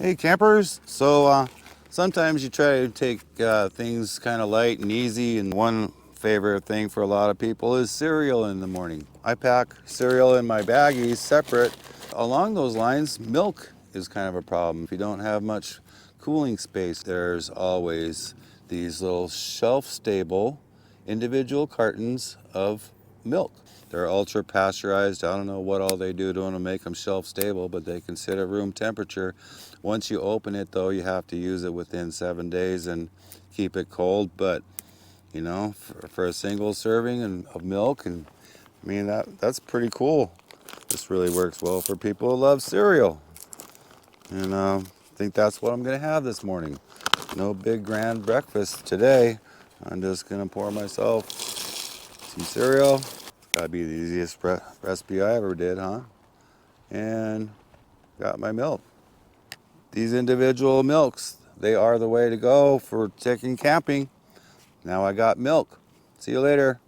Hey campers, sometimes you try to take things kind of light and easy, and one favorite thing for a lot of people is cereal in the morning. I pack cereal in my baggies separate. Along those lines, milk is kind of a problem. If you don't have much cooling space, there's always these little shelf-stable individual cartons of milk. They're ultra pasteurized. I don't know what all they do to them to make them shelf stable, but they can sit at room temperature. Once you open it though, you have to use it within 7 days and keep it cold. But you know, for a single serving of milk, and I mean that's pretty cool. This really works well for people who love cereal. And I think that's what I'm gonna have this morning. No big grand breakfast today. I'm just gonna pour myself some cereal. Gotta be the easiest recipe I ever did, huh? And got my milk. These individual milks, they are the way to go for taking camping. Now I got milk. See you later.